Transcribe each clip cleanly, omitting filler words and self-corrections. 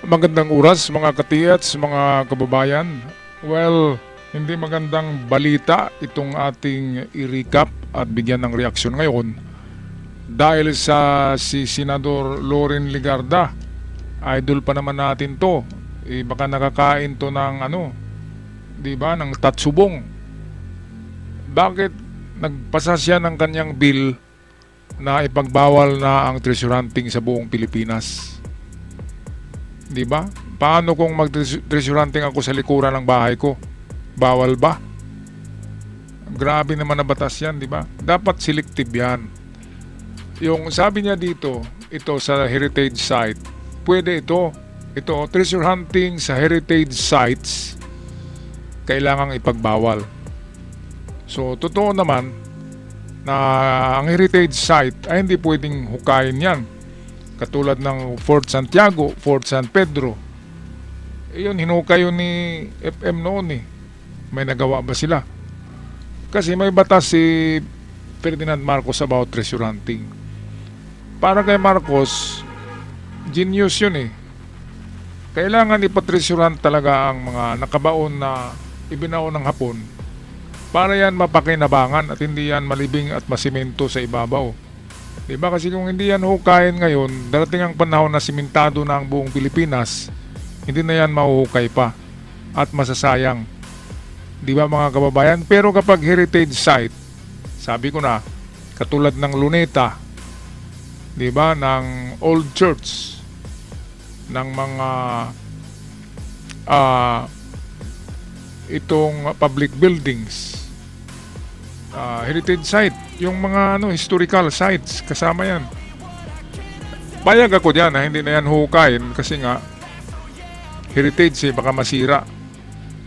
Magandang oras mga katiyats, mga kababayan. Well, hindi magandang balita itong ating i-recap at bigyan ng reaksyon ngayon dahil sa si Senador Loren Legarda. Idol pa naman natin to. Baka nakakain to ng di ba, ng tatsubong. Bakit nagpasa siya ng kanyang bill na ipagbawal na ang treasure hunting sa buong Pilipinas? Di ba? Paano kung mag-treasure hunting ako sa likuran ng bahay ko? Bawal ba? Grabe naman na batas yan, di ba? Dapat selective yan. Yung sabi niya dito, ito sa heritage site, pwede ito. Ito, treasure hunting sa heritage sites, kailangang ipagbawal. So, totoo naman na ang heritage site ay hindi pwedeng hukayin yan. Katulad ng Fort Santiago, Fort San Pedro. Yun, hinukay yun ni FM noon eh. May nagawa ba sila? Kasi may batas si Ferdinand Marcos about treasure hunting. Para kay Marcos, genius yun eh. Kailangan ipatreasure hunt talaga ang mga nakabaon na ibinaon ng Hapon para yan mapakinabangan at hindi yan malibing at masimento sa ibabaw. Diba? Kasi kung hindi yan hukayin ngayon, darating ang panahon na simentado na ang buong Pilipinas, hindi na yan mahuhukay pa at masasayang. Diba mga kababayan? Pero kapag heritage site, sabi ko na, katulad ng Luneta, diba, ng Old Church, ng mga itong public buildings, heritage site, yung mga historical sites, kasama yan. Payag ako dyan na hindi na yan hukayin kasi nga heritage baka masira.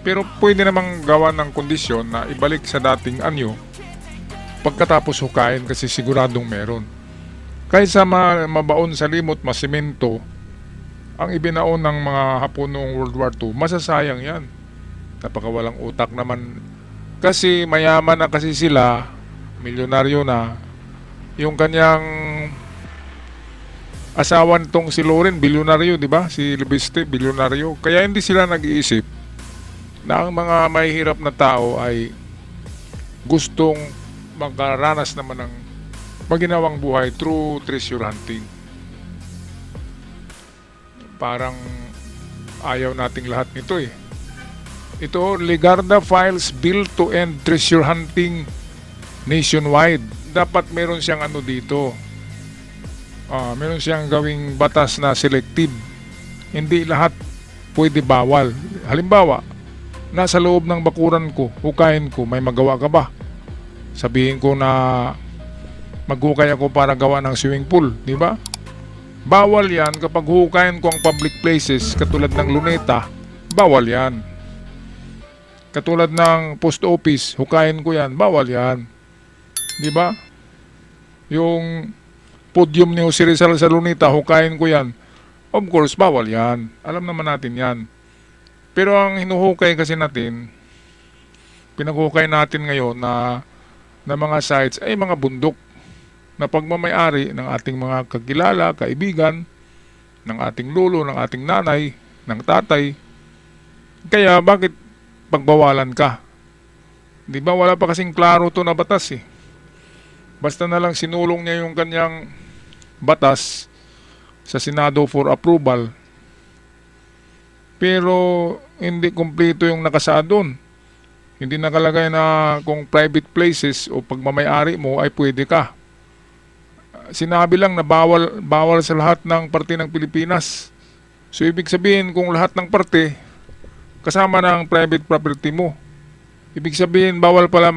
Pero pwede namang gawa ng kondisyon na ibalik sa dating anyo pagkatapos hukayin kasi siguradong meron. Kaysa mabaon sa limot, masimento ang ibinaon ng mga Hapon noong World War II, masasayang yan. Napakawalang utak naman. Kasi mayaman na kasi sila, milyonaryo na. Yung kanyang asawan tong si Loren, bilyonaryo, di ba? Si Libeste, bilyonaryo. Kaya hindi sila nag-iisip na ang mga mahihirap na tao ay gustong magkaranas naman ng maginawang buhay through treasure hunting. Parang ayaw nating lahat nito eh. Ito, Legarda files bill to end treasure hunting nationwide. Dapat meron siyang dito. Meron siyang gawing batas na selective. Hindi lahat pwede bawal. Halimbawa, nasa loob ng bakuran ko, hukayin ko, may magawa ka ba? Sabihin ko na maghukay ako para gawa ng swimming pool, di ba? Bawal yan kapag hukayin ko ang public places katulad ng Luneta, bawal yan. Katulad ng post office, hukayin ko yan, bawal yan. Di ba? Yung podium ni Jose Rizal sa Luneta, hukayin ko yan. Of course, bawal yan. Alam naman natin yan. Pero ang hinuhukay kasi natin, pinaghukay natin ngayon na mga sites ay mga bundok na pagmamayari ng ating mga kakilala, kaibigan, ng ating lolo, ng ating nanay, ng tatay. Kaya bakit pagbawalan ka? Di ba wala pa kasing klaro to na batas eh. Basta na lang sinulong niya yung kanyang batas sa Senado for approval. Pero hindi kumpleto yung nakasaad doon. Hindi nakalagay na kung private places o pagmamayari mo ay pwede ka. Sinabi lang na bawal sa lahat ng parte ng Pilipinas. So ibig sabihin kung lahat ng parte kasama ng private property mo, ibig sabihin bawal pala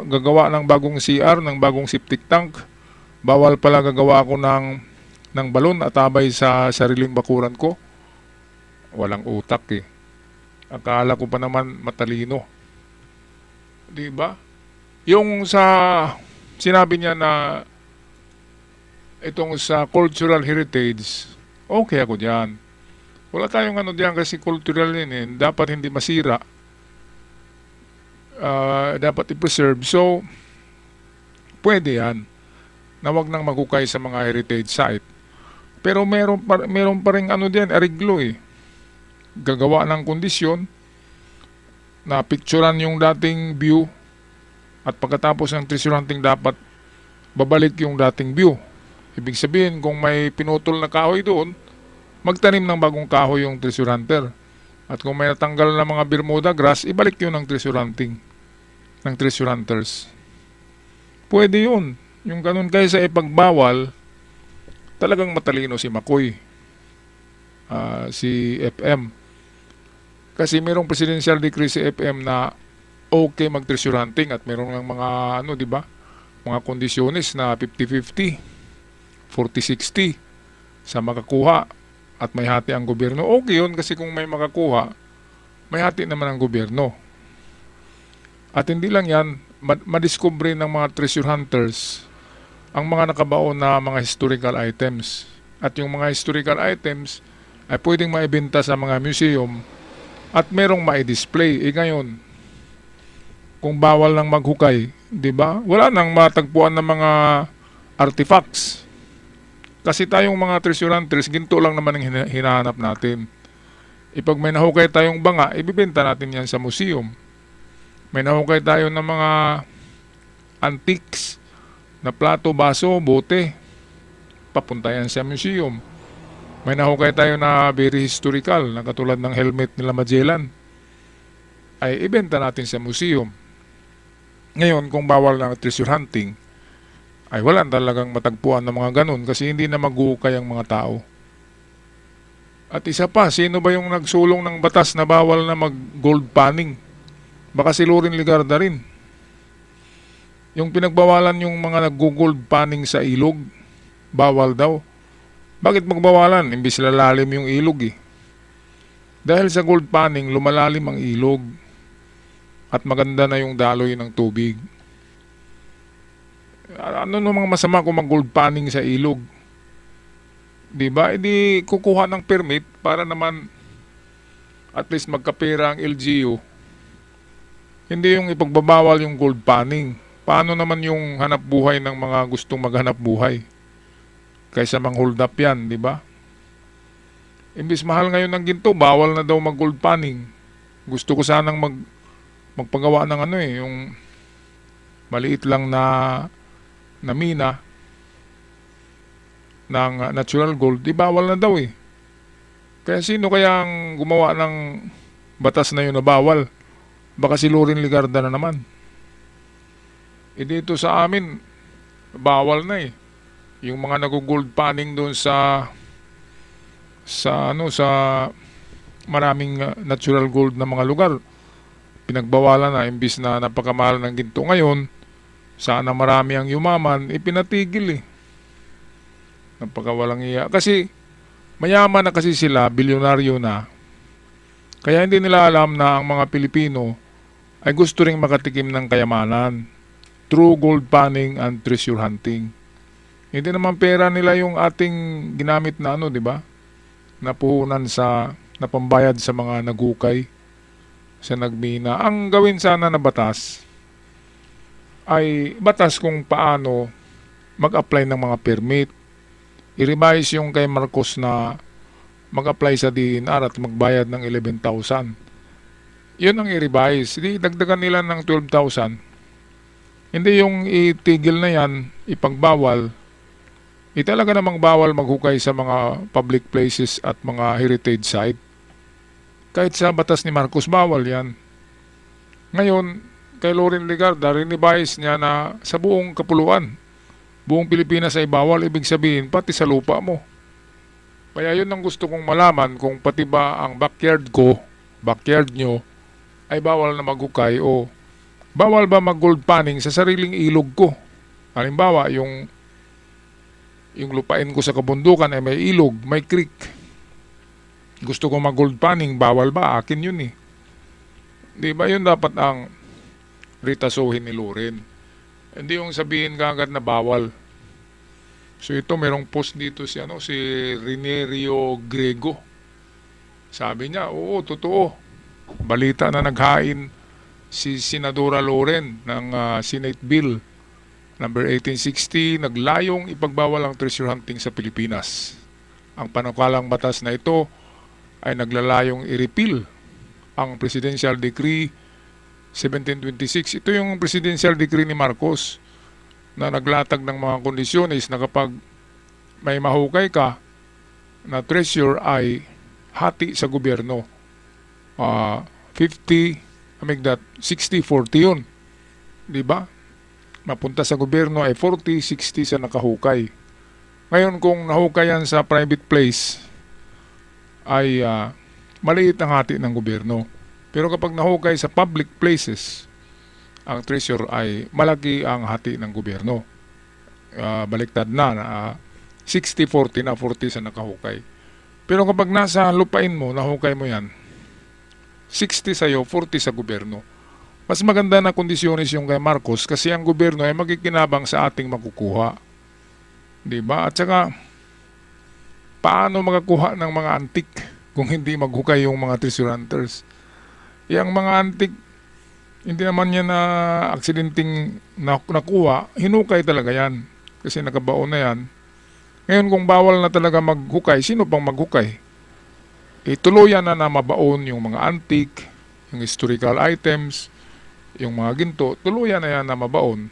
gagawa ng bagong CR, ng bagong septic tank. Bawal pala gagawa ako ng balon at abay sa sariling bakuran ko. Walang utak eh. Akala ko pa naman matalino. Di ba? Yung sa sinabi niya na itong sa cultural heritage, okay ako diyan. Wala tayong diyan kasi cultural yun eh. Dapat hindi masira. Dapat i-preserve. So, pwede yan na wag nang maghukay sa mga heritage site. Pero meron pa ring ano diyan, ariglo eh. Gagawa ng kondisyon na picturean yung dating view at pagkatapos ng treasure hunting dapat babalik yung dating view. Ibig sabihin kung may pinutol na kahoy doon, magtanim ng bagong kahoy yung treasure hunter. At kung may natanggal na mga Bermuda grass, ibalik yun ng treasure hunting, ng treasure hunters. Pwede yun. Yung ganun kaysa ipagbawal, talagang matalino si McCoy, si FM. Kasi merong presidential decree si FM na okay mag-treasure hunting at meron ng mga ano, di ba? Mga kondisyones na 50-50, 40-60 sa makakuha at may hati ang gobyerno. Okay yun kasi kung may makakuha, may hati naman ang gobyerno. At hindi lang yan, madiscover ng mga treasure hunters ang mga nakabaon na mga historical items. At yung mga historical items ay pwedeng maibenta sa mga museum at merong ma-display. Ngayon, kung bawal nang maghukay, di ba? Wala nang matagpuan ng mga artifacts. Kasi tayong mga treasure hunters, ginto lang naman ang hinahanap natin. Pag may nahukay tayong banga, ibibenta natin yan sa museum. May nahukay tayo ng mga antiques na plato, baso, bote, papunta yan sa museum. May nahukay tayo na very historical, na katulad ng helmet nila Magellan, ay ibenta natin sa museum. Ngayon, kung bawal na treasure hunting, ay wala talagang matagpuan ng mga ganun kasi hindi na maghuhukay ang mga tao. At isa pa, sino ba yung nagsulong ng batas na bawal na mag-gold panning? Baka si Loren Legarda rin. Yung pinagbawalan yung mga nag-gold panning sa ilog, bawal daw. Bakit magbawalan? Imbis lalalim yung ilog eh. Dahil sa gold panning, lumalalim ang ilog at maganda na yung daloy ng tubig. Ano namang masama kung mag-gold panning sa ilog? Diba? Hindi kukuha ng permit para naman at least magkapera ang LGU. Hindi yung ipagbabawal yung gold panning. Paano naman yung hanap buhay ng mga gustong maghanap buhay? Kaysa mang hold up yan, di ba? Imbis mahal ngayon ng ginto, bawal na daw mag gold panning. Gusto ko sanang magpagawa ng ano eh, yung maliit lang na mina ng natural gold, di bawal na daw eh. Kaya sino kaya ang gumawa ng batas na yun na bawal? Baka si Loren Legarda na naman. Dito sa amin, bawal na eh. Yung mga nag-gold panning doon sa maraming natural gold na mga lugar, pinagbawalan na imbis na napakamahal ng ginto ngayon. Sana marami ang yumaman, ipinatigil eh. Napakawalang iya. Kasi mayaman na kasi sila, bilyonaryo na. Kaya hindi nila alam na ang mga Pilipino ay gusto ring makatikim ng kayamanan through gold panning and treasure hunting. Hindi naman pera nila yung ating ginamit na ano, di ba? Napuhunan na pambayad sa mga naghukay, sa nagmina. Ang gawin sana na batas ay batas kung paano mag-apply ng mga permit. I-revise yung kay Marcos na mag-apply sa DNR at magbayad ng 11,000. Yun ang i-revise. Di dagdagan nila ng 12,000. Hindi yung itigil na yan, ipagbawal. Talaga namang bawal maghukay sa mga public places at mga heritage site. Kahit sa batas ni Marcos, bawal yan. Ngayon, kay Loren Legarda, rinibais niya na sa buong kapuluan, buong Pilipinas ay bawal, ibig sabihin, pati sa lupa mo. Kaya yun ang gusto kong malaman kung pati ba ang backyard ko, backyard nyo, ay bawal na maghukay o bawal ba mag-gold panning sa sariling ilog ko. Halimbawa, yung lupain ko sa kabundukan ay may ilog, may creek. Gusto ko mag-gold panning, bawal ba? Akin yun eh. Di ba yun dapat ang ritasuhin ni Loren? Hindi yung sabihin kagad na bawal. So ito, merong post dito si Rene Rio Grego. Sabi niya, oo, totoo. Balita na naghain si Senadora Loren ng Senate Bill number 1860, naglayong ipagbawal ang treasure hunting sa Pilipinas. Ang panukalang batas na ito ay naglalayong i-repeal ang Presidential Decree 1726. Ito yung Presidential Decree ni Marcos na naglatag ng mga kondisyones na kapag may mahukay ka na treasure ay hati sa gobyerno. 60-40 yun. Diba? Mapunta sa gobyerno ay 40-60 sa nakahukay. Ngayon kung nahukay yan sa private place ay maliit ang hati ng gobyerno. Pero kapag nahukay sa public places, ang treasure ay malaki ang hati ng gobyerno. Baliktad na 60-40 na 40 sa nakahukay. Pero kapag nasa lupain mo, nahukay mo yan, 60 sa'yo, 40 sa gobyerno. Mas maganda na kondisyones yung kay Marcos kasi ang gobyerno ay magkikinabang sa ating makukuha. Diba? At saka, paano makakuha ng mga antik kung hindi maghukay yung mga treasure hunters? Yung mga antik, hindi naman yan na aksidenteng nakuha, hinukay talaga yan. Kasi nakabaon na yan. Ngayon kung bawal na talaga maghukay, sino pang maghukay? Tuluyan na mabaon yung mga antik, yung historical items, yung mga ginto, tuluyan na yan na mabaon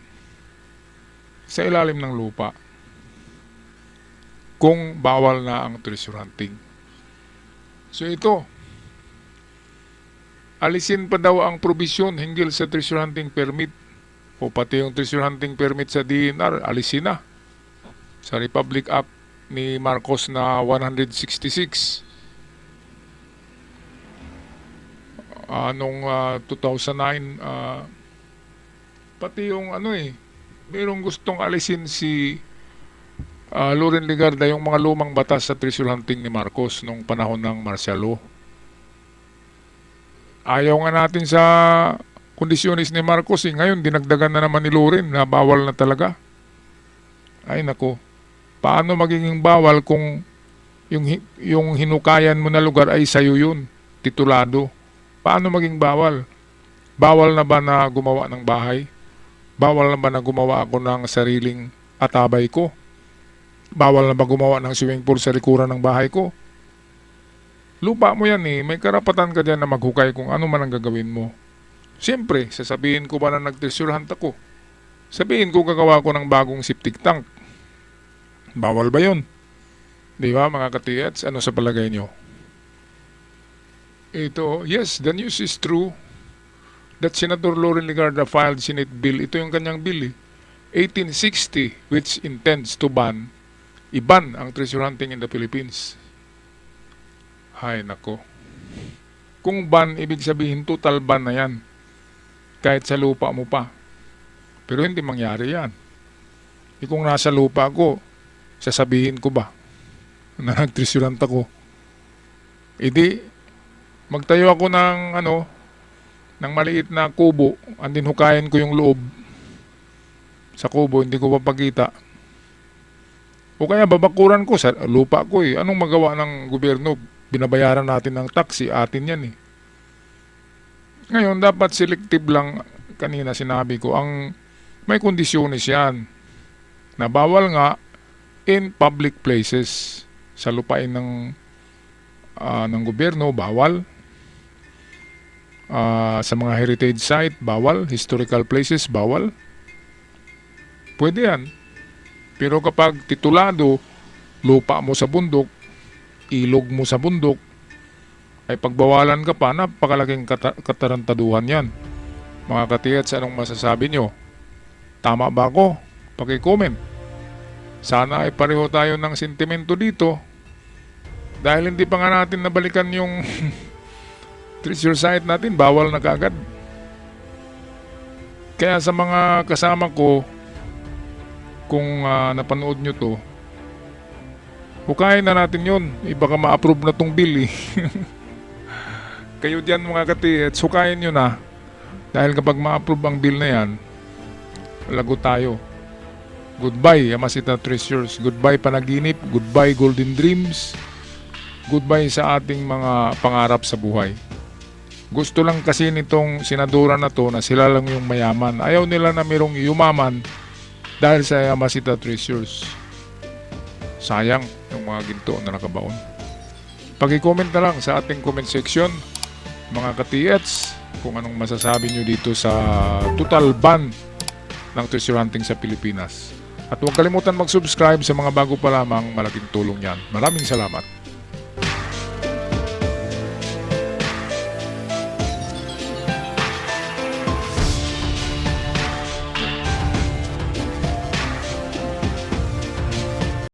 sa ilalim ng lupa kung bawal na ang treasure hunting. So ito, alisin pa daw ang probisyon hinggil sa treasure hunting permit o pati yung treasure hunting permit sa DNR, alisin na sa Republic Act ni Marcos na 166 noong 2009. Pati yung merong gustong alisin si Loren Legarda yung mga lumang batas sa treasure hunting ni Marcos nung panahon ng martial law. Ayaw nga natin sa kondisyones ni Marcos ngayon dinagdagan na naman ni Loren na bawal na talaga. Ay nako, paano magiging bawal kung yung hinukayan mo na lugar ay sayo yun, titulado? Paano maging bawal? Bawal na ba na gumawa ng bahay? Bawal na ba na gumawa ako ng sariling atabay ko? Bawal na ba gumawa ng swimming pool sa likuran ng bahay ko? Lupa mo yan may karapatan ka dyan na maghukay kung ano man ang gagawin mo. Siyempre, sasabihin ko ba na nag-treasure hunt ako? Sabihin ko gagawa ko ng bagong septic tank. Bawal ba yun? Di ba mga katiyats? Ano sa palagay nyo? Ito, yes, the news is true that Senator Loren Legarda filed Senate Bill. Ito yung kanyang bill 1860 which intends to iban ang treasure hunting in the Philippines. Hay nako. Kung ban, ibig sabihin total ban na yan. Kahit sa lupa mo pa. Pero hindi mangyari yan. Kung nasa lupa ko, sasabihin ko ba na nag-treasure hunt ako? Magtayo ako ng ng maliit na kubo, andin hukayan ko yung loob sa kubo, hindi ko papakita. O kaya babakuran ko sa lupa ko Anong magawa ng gobyerno? Binabayaran natin ng tax, atin yan Ngayon, dapat selective lang. Kanina sinabi ko, ang may kondisyones yan na bawal nga in public places. Sa lupain ng gobyerno, bawal. Sa mga heritage site, bawal. Historical places, bawal. Pwede yan. Pero kapag titulado, lupa mo sa bundok, ilog mo sa bundok, ay pagbawalan ka pa, napakalaking katarantaduhan yan. Mga katiyats, anong masasabi nyo? Tama ba ako? Paki-comment. Sana ay pareho tayo ng sentimento dito. Dahil hindi pa nga natin nabalikan yung treasure site natin, bawal na kaagad. Kaya sa mga kasama ko, kung napanood nyo to, hukayin na natin yun. Baka ma-approve na tong bill Kayo dyan mga katiyets, hukayin nyo na. Dahil kapag ma-approve ang bill na yan, lagot tayo. Goodbye Yamashita Treasures. Goodbye panaginip. Goodbye golden dreams. Goodbye sa ating mga pangarap sa buhay. Gusto lang kasi nitong senadora na to na sila lang yung mayaman. Ayaw nila na mayroong yumaman dahil sa Yamashita Treasures. Sayang yung mga ginto na nakabaon. Pag-i-comment na lang sa ating comment section, mga ka-TH, kung anong masasabi nyo dito sa total ban ng treasure hunting sa Pilipinas. At huwag kalimutan mag-subscribe sa mga bago pa lamang, malaking tulong yan. Maraming salamat.